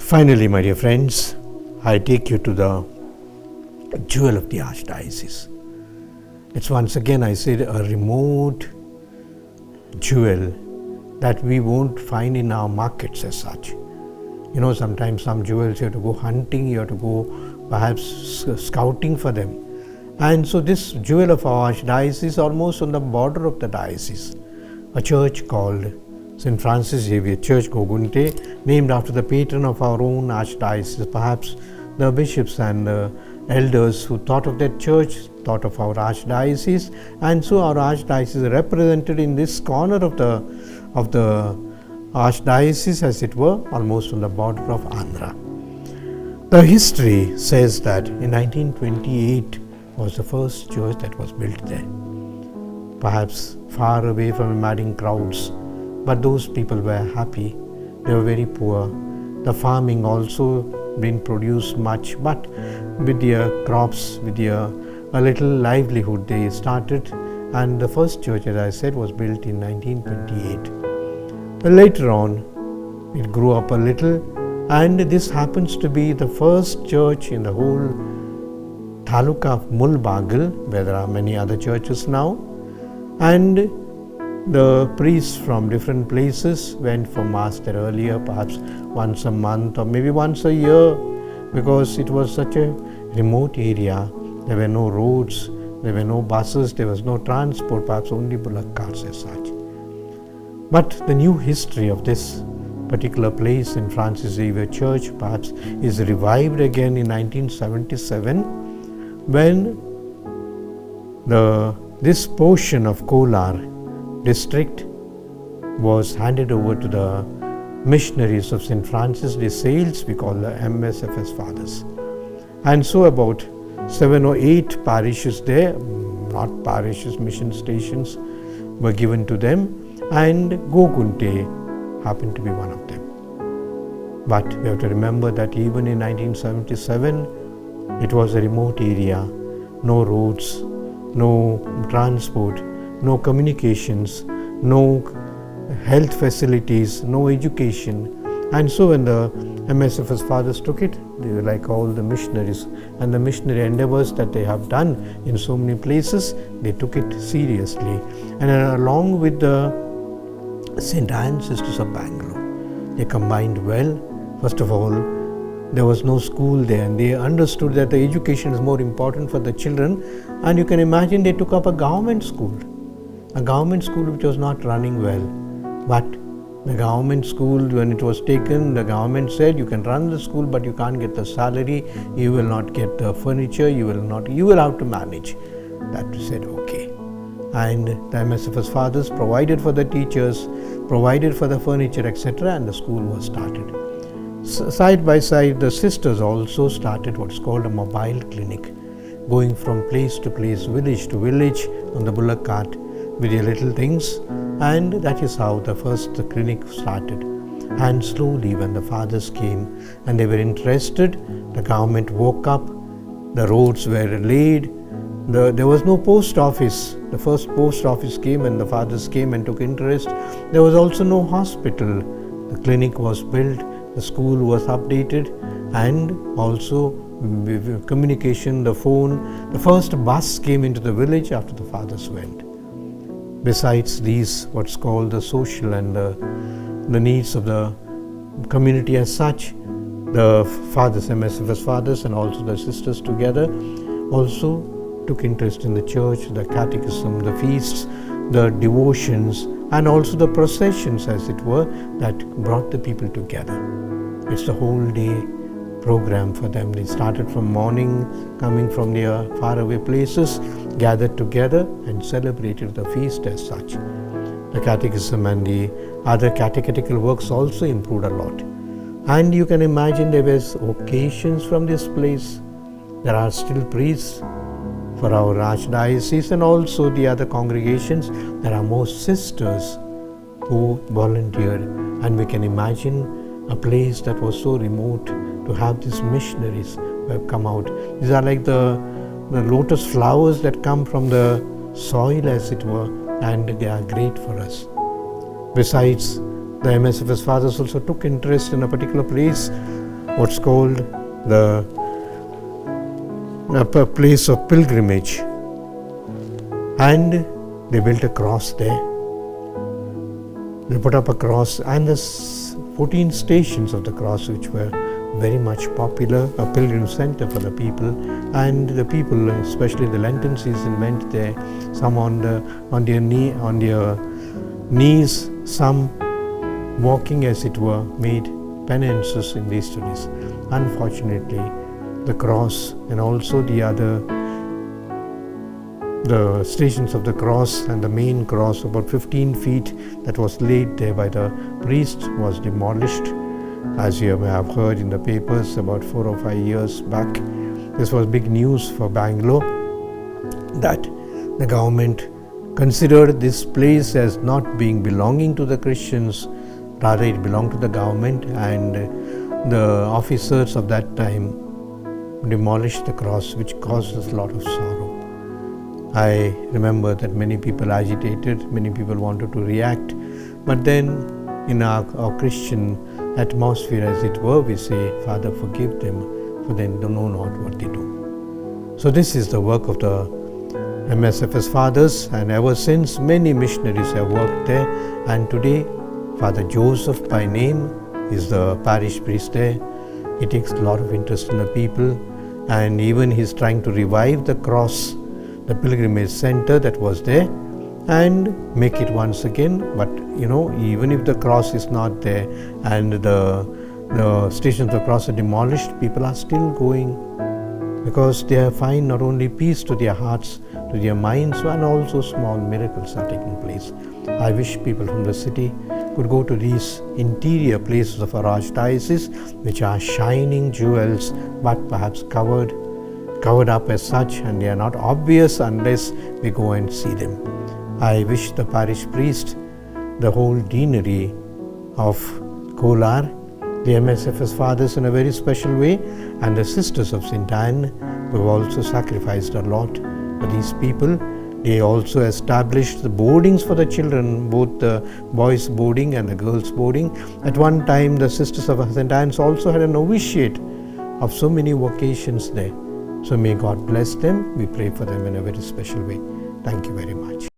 Finally, my dear friends, I take you to the jewel of the Archdiocese. It's once again, I said, a remote jewel that we won't find in our markets as such. You know, sometimes some jewels you have to go hunting, you have to go perhaps scouting for them. And so this jewel of our Archdiocese is almost on the border of the diocese. A church called St. Francis Xavier Church, Gokunte, named after the patron of our own Archdiocese. Perhaps the bishops and elders who thought of that church thought of our Archdiocese, and so our Archdiocese is represented in this corner of the Archdiocese, as it were, almost on the border of Andhra. The history says that in 1928 was the first church that was built there. Perhaps far away from madding crowds, but those people were happy. They were very poor. The farming also didn't produce much, but with their crops, with their a little livelihood they started, and the first church, as I said, was built in 1928. But later on, it grew up a little, and this happens to be the first church in the whole Taluka of Mulbagal, where there are many other churches now, and the priests from different places went for mass there earlier, perhaps once a month or maybe once a year, because it was such a remote area. There were no roads, there were no buses, there was no transport, perhaps only bullock carts as such. But the new history of this particular place in Francis Xavier Church perhaps is revived again in 1977, when this portion of Kolar district was handed over to the missionaries of St. Francis de Sales, we call the MSFS fathers. And so about 7 or 8 parishes there, not parishes, mission stations, were given to them, and Gokunte happened to be one of them. But we have to remember that even in 1977, it was a remote area, no roads, no transport, no communications, no health facilities, no education. And so when the MSFS fathers took it, they were like all the missionaries, and the missionary endeavors that they have done in so many places, they took it seriously. And along with the St. Anne Sisters of Bangalore, they combined well. First of all, there was no school there, and they understood that the education is more important for the children, and you can imagine they took up a government school which was not running well. But the government school, when it was taken, the government said you can run the school, but you can't get the salary, you will not get the furniture, you will have to manage. That said, okay. And the MSFS fathers provided for the teachers, provided for the furniture, etc., and the school was started. Side by side, the sisters also started what's called a mobile clinic, going from place to place, village to village on the bullock cart with their little things, and that is how the first clinic started. And slowly, when the fathers came and they were interested, the government woke up, the roads were laid, there was no post office. The first post office came and the fathers came and took interest. There was also no hospital. The clinic was built, the school was updated, and also communication, the phone. The first bus came into the village after the fathers went. Besides these, what's called the social and the needs of the community as such, the fathers, MSFS fathers, and also the sisters together also took interest in the church, the catechism, the feasts, the devotions, and also the processions, as it were, that brought the people together. It's the whole day program for them. They started from morning, coming from their faraway places, gathered together and celebrated the feast as such. The catechism and the other catechetical works also improved a lot. And you can imagine there was occasions from this place. There are still priests for our Archdiocese and also the other congregations. There are more sisters who volunteered, and we can imagine a place that was so remote to have these missionaries who have come out. These are like the lotus flowers that come from the soil, as it were, and they are great for us. Besides, the MSFS fathers also took interest in a particular place what's called the place of pilgrimage, and they built a cross there. They put up a cross and the 14 stations of the cross, which were very much popular, a pilgrim center for the people. And the people, especially the Lenten season, went there, some on their knees, some walking, as it were, made penances in these studies. Unfortunately, the cross and also the stations of the cross and the main cross, about 15 feet, that was laid there by the priest, was demolished. As you may have heard in the papers about 4 or 5 years back, this was big news for Bangalore, that the government considered this place as not being belonging to the Christians, rather it belonged to the government, and the officers of that time demolished the cross, which caused us a lot of sorrow. I remember that many people agitated, many people wanted to react, but then in our Christian atmosphere, as it were, we say, Father, forgive them, for they know not what they do. So this is the work of the MSFS Fathers, and ever since many missionaries have worked there, and today Father Joseph by name is the parish priest there. He takes a lot of interest in the people, and even he's trying to revive the cross, the pilgrimage center that was there, and make it once again. But even if the cross is not there and the stations of the cross are demolished, people are still going, because they find not only peace to their hearts, to their minds, and also small miracles are taking place. I wish people from the city could go to these interior places of our Archdiocese, which are shining jewels, but perhaps covered up as such, and they are not obvious unless we go and see them. I wish the parish priest, the whole deanery of Kolar, the MSFS Fathers in a very special way, and the Sisters of St. Anne, who have also sacrificed a lot for these people. They also established the boardings for the children, both the boys' boarding and the girls' boarding. At one time, the Sisters of St. Anne's also had a novitiate of so many vocations there. So may God bless them. We pray for them in a very special way. Thank you very much.